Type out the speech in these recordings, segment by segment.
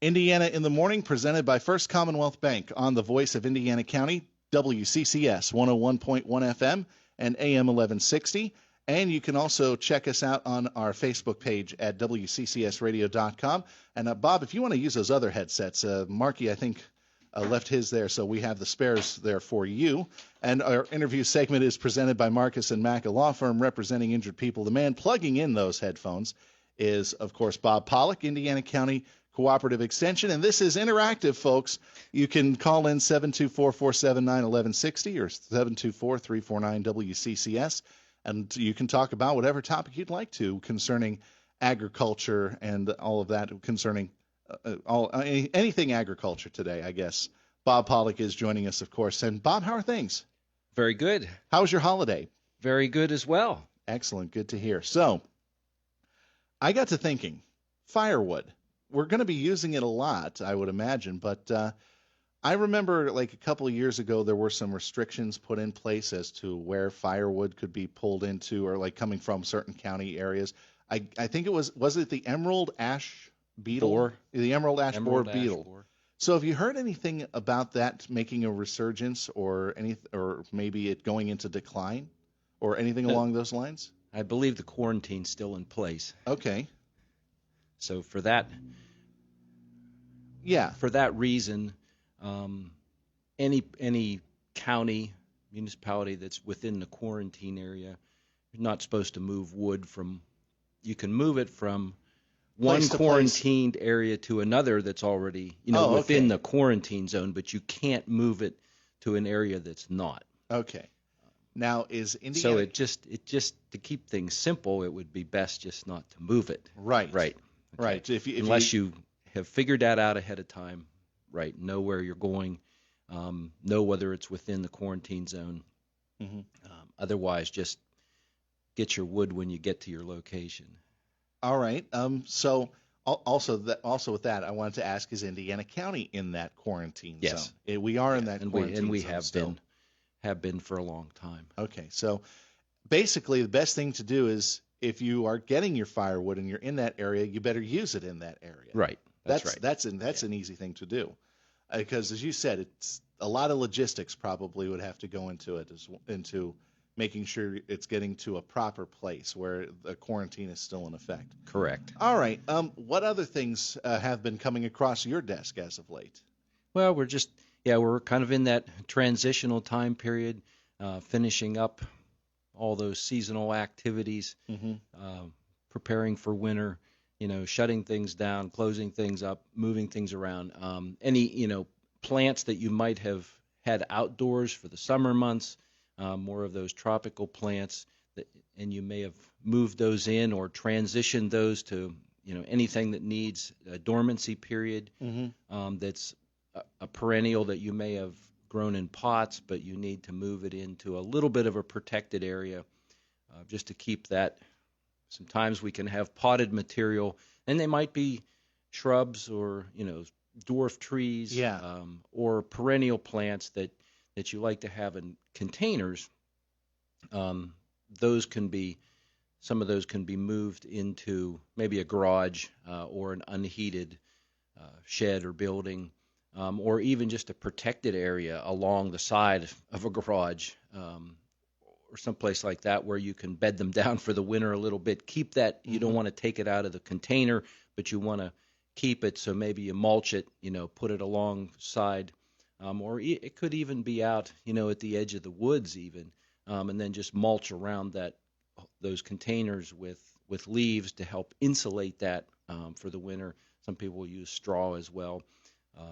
Indiana in the Morning, presented by First Commonwealth Bank on the voice of Indiana County, WCCS 101.1 FM and AM 1160. And you can also check us out on our Facebook page at WCCSradio.com. And Bob, if you want to use those other headsets, Marky, I think, left his there, so we have the spares there for you. And our interview segment is presented by Marcus and Mack, a law firm representing injured people. The man plugging in those headphones is, of course, Bob Pollock, Indiana County Cooperative Extension. And this is interactive, folks. You can call in 724-479-1160 or 724-349-WCCS, and you can talk about whatever topic you'd like to concerning agriculture and all of that concerning anything agriculture today, I guess. Bob Pollock is joining us, of course. And Bob, how are things? Very good. How was your holiday? Very good as well. Excellent. Good to hear. So I got to thinking, firewood. We're going to be using it a lot, I would imagine, but I remember like a couple of years ago there were some restrictions put in place as to where firewood could be pulled into or like coming from certain county areas. I think it was it the emerald ash beetle? The emerald ash borer beetle. So have you heard anything about that making a resurgence or maybe it going into decline or anything along those lines? I believe the quarantine's still in place. Okay. So for that reason, any county, municipality that's within the quarantine area, you're not supposed to move wood from. You can move it from one quarantined area to another that's already within the quarantine zone, but you can't move it to an area that's not. Okay. Now is Indiana. So it just to keep things simple, it would be best just not to move it. Right. Right. Okay. Right. Unless you have figured that out ahead of time, right? Know where you're going, know whether it's within the quarantine zone. Mm-hmm. Otherwise, just get your wood when you get to your location. All right. So also with that, I wanted to ask: is Indiana County in that quarantine zone? Yes, we are in that quarantine zone. And we have been for a long time. Okay. So basically, the best thing to do is, if you are getting your firewood and you're in that area, you better use it in that area. Right. That's right. That's an easy thing to do, because as you said, it's a lot of logistics probably would have to go into it, into making sure it's getting to a proper place where the quarantine is still in effect. Correct. All right. What other things have been coming across your desk as of late? Well, we're kind of in that transitional time period, finishing up all those seasonal activities, preparing for winter, shutting things down, closing things up, moving things around. Any, plants that you might have had outdoors for the summer months, more of those tropical plants, and you may have moved those in or transitioned those to, anything that needs a dormancy period, that's a perennial that you may have grown in pots, but you need to move it into a little bit of a protected area, just to keep that. Sometimes we can have potted material, and they might be shrubs or dwarf trees, or perennial plants that you like to have in containers. Some of those can be moved into maybe a garage or an unheated shed or building. Or even just a protected area along the side of a garage, or someplace like that where you can bed them down for the winter a little bit. Keep that. You don't want to take it out of the container, but you want to keep it. So maybe you mulch it, put it alongside, or it could even be out, at the edge of the woods even, and then just mulch around those containers with leaves to help insulate that for the winter. Some people will use straw as well.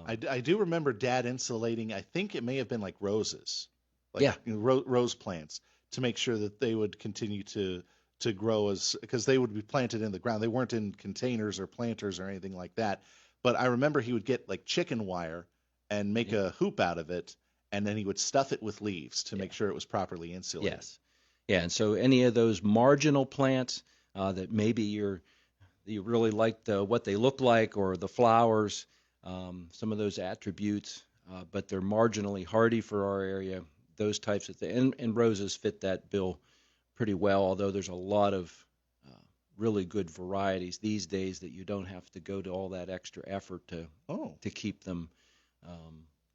I do remember Dad insulating, I think it may have been like roses, rose plants, to make sure that they would continue to grow, because they would be planted in the ground. They weren't in containers or planters or anything like that. But I remember he would get like chicken wire and make a hoop out of it, and then he would stuff it with leaves to make sure it was properly insulated. Yes. Yeah, and so any of those marginal plants that maybe you really like what they look like, or the flowers, some of those attributes, but they're marginally hardy for our area, those types of things. And roses fit that bill pretty well, although there's a lot of really good varieties these days that you don't have to go to all that extra effort to keep them,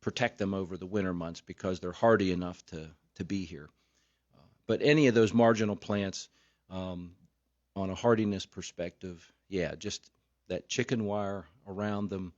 protect them over the winter months because they're hardy enough to be here. But any of those marginal plants, on a hardiness perspective, yeah, just that chicken wire around them,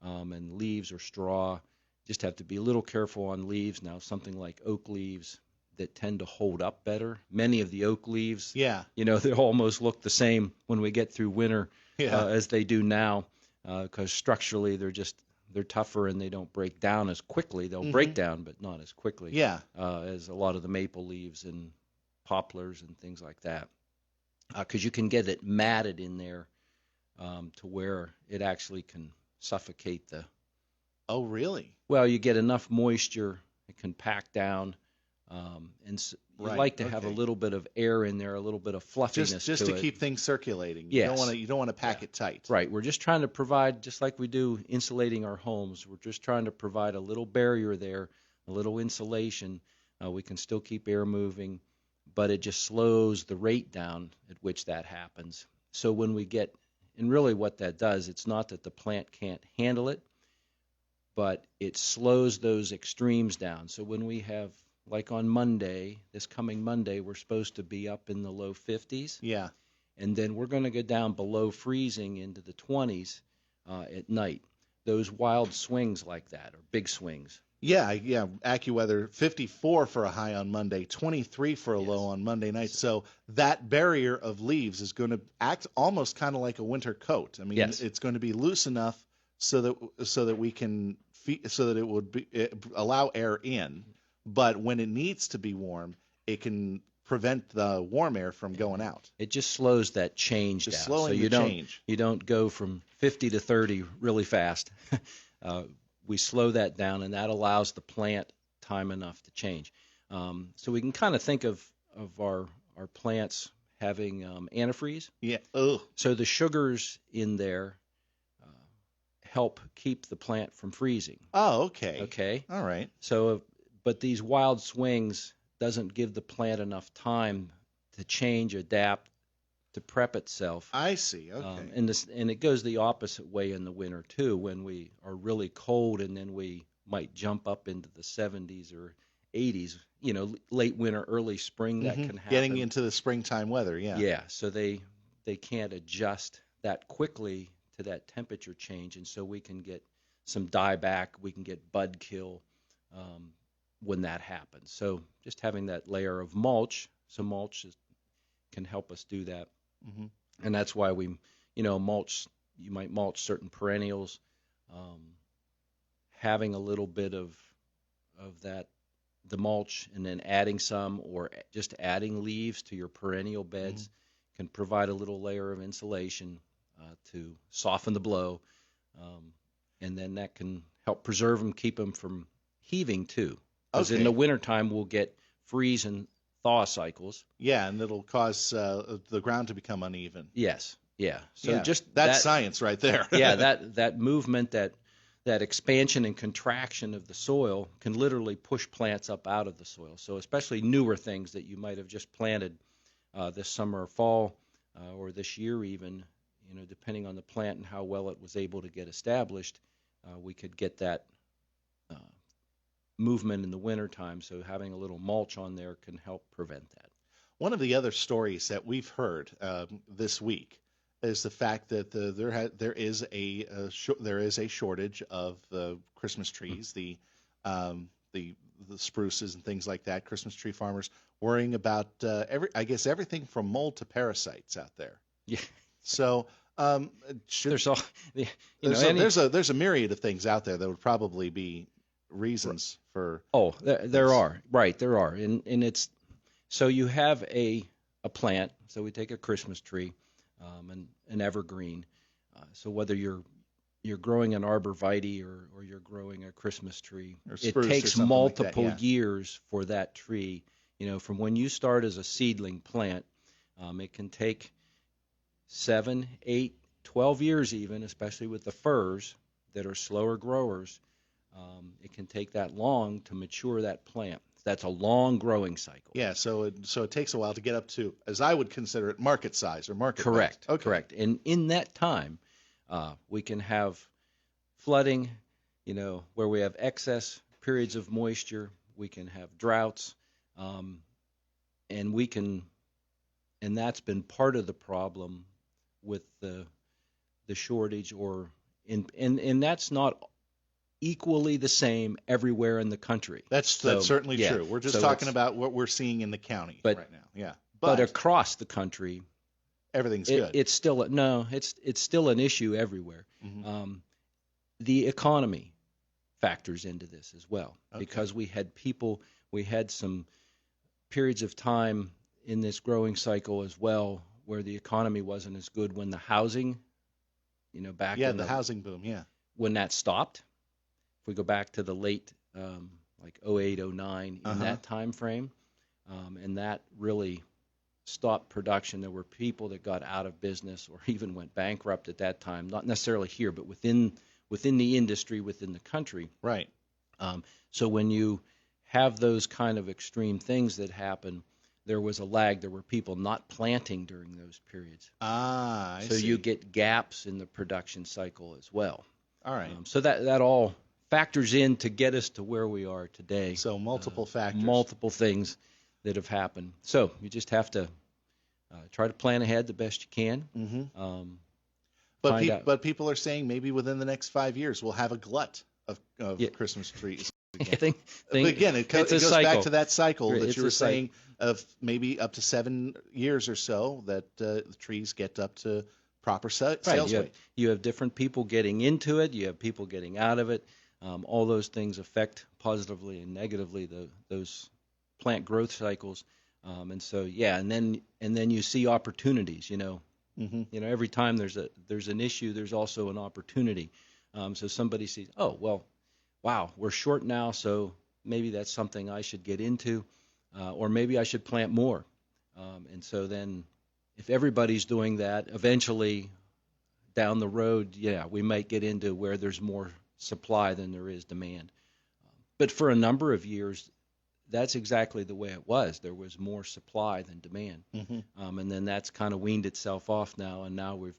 and leaves or straw. Just have to be a little careful on leaves. Now, something like oak leaves that tend to hold up better. Many of the oak leaves, they almost look the same when we get through winter as they do now, because structurally they're tougher and they don't break down as quickly. They'll break down, but not as quickly as a lot of the maple leaves and poplars and things like that. Because you can get it matted in there to where it actually can suffocate the. Oh, really? Well, you get enough moisture, it can pack down, and you like to have a little bit of air in there, a little bit of fluffiness just to to it. keep things circulating. Yes. You don't want to pack it tight. Right. We're just trying to provide, just like we do insulating our homes, we're just trying to provide a little barrier there, a little insulation. We can still keep air moving, but it just slows the rate down at which that happens. So when we get, and really what that does, it's not that the plant can't handle it, but it slows those extremes down. So when we have, like on Monday, this coming Monday, we're supposed to be up in the low 50s. Yeah. And then we're going to go down below freezing into the 20s at night. Those wild swings like that are big swings. Yeah. AccuWeather, 54 for a high on Monday, 23 for a low on Monday night. So that barrier of leaves is going to act almost kind of like a winter coat. I mean, it's going to be loose enough so that we can so that it would allow air in, but when it needs to be warm, it can prevent the warm air from going out. It just slows that change down. Slowing so change. You don't go from 50 to 30 really fast. We slow that down, and that allows the plant time enough to change. So we can kind of think of our plants having antifreeze. Yeah. Ugh. So the sugars in there help keep the plant from freezing. Oh, okay. Okay. All right. So, but these wild swings doesn't give the plant enough time to change, adapt, to prep itself. I see. Okay. And it goes the opposite way in the winter too, when we are really cold and then we might jump up into the 70s or 80s. Late winter, early spring, that can happen. Getting into the springtime weather. Yeah. Yeah. So they can't adjust that quickly to that temperature change, and so we can get some dieback, we can get bud kill when that happens. So just having that layer of mulch, can help us do that. And that's why we, mulch. You might mulch certain perennials, having a little bit of that, the mulch, and then adding some, or just adding leaves to your perennial beds can provide a little layer of insulation to soften the blow, and then that can help preserve them, keep them from heaving too. Because in the wintertime we'll get freeze and thaw cycles. Yeah, and it'll cause the ground to become uneven. Yes, yeah. So just that's science right there. Yeah, that movement, that expansion and contraction of the soil can literally push plants up out of the soil. So especially newer things that you might have just planted this summer or fall or this year even, depending on the plant and how well it was able to get established, we could get that movement in the wintertime. So having a little mulch on there can help prevent that. One of the other stories that we've heard this week is the fact that there is a shortage of Christmas trees, the spruces and things like that. Christmas tree farmers worrying about everything from mold to parasites out there. Yeah. So there's a myriad of things out there that would probably be reasons for. Oh, there are, and it's so you have a plant. So we take a Christmas tree, an evergreen. So whether you're growing an arborvitae or you're growing a Christmas tree, it takes multiple years for that tree. From when you start as a seedling plant, it can take 7, 8, 12 years even, especially with the firs that are slower growers, It can take that long to mature that plant. That's a long growing cycle. Yeah, so it takes a while to get up to, as I would consider it, market size or market Correct. price. Okay. Correct. And in that time, we can have flooding, where we have excess periods of moisture. We can have droughts, and that's been part of the problem with the shortage, and that's not equally the same everywhere in the country. That's certainly true. We're just talking about what we're seeing in the county right now. Yeah. But across the country, everything's good. It's still it's still an issue everywhere. Mm-hmm. The economy factors into this as well, because we had some periods of time in this growing cycle as well where the economy wasn't as good when the housing, back in the housing boom, when that stopped. If we go back to the late like 08, 09 in that time frame, and that really stopped production. There were people that got out of business or even went bankrupt at that time, not necessarily here, but within the industry, within the country. Right. So when you have those kind of extreme things that happen, there was a lag. There were people not planting during those periods. I see. You get gaps in the production cycle as well. All right. So that all factors in to get us to where we are today. So multiple factors. Multiple things that have happened. So you just have to try to plan ahead the best you can. Mm-hmm. But people are saying maybe within the next 5 years we'll have a glut of Christmas trees. Again. It goes back to that cycle that you were saying of maybe up to 7 years or so that the trees get up to proper sales weight. You have different people getting into it. You have people getting out of it. All those things affect positively and negatively those plant growth cycles. And then you see opportunities. Mm-hmm. Every time there's an issue, there's also an opportunity. So somebody sees, oh well, wow, we're short now, so maybe that's something I should get into, or maybe I should plant more. And so then, if everybody's doing that, eventually, down the road, we might get into where there's more supply than there is demand. But for a number of years, that's exactly the way it was. There was more supply than demand. Mm-hmm. And then that's kind of weaned itself off now, and now we're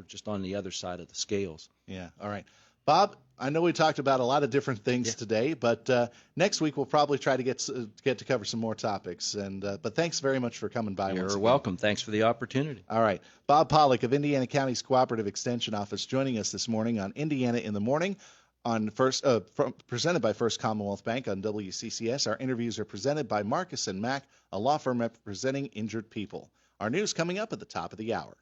just on the other side of the scales. Yeah, all right. Bob, I know we talked about a lot of different things today, but next week we'll probably try to get to cover some more topics. But thanks very much for coming by. You're welcome. Thanks for the opportunity. All right. Bob Pollock of Indiana County's Cooperative Extension Office joining us this morning on Indiana in the Morning, presented by First Commonwealth Bank on WCCS. Our interviews are presented by Marcus & Mack, a law firm representing injured people. Our news coming up at the top of the hour.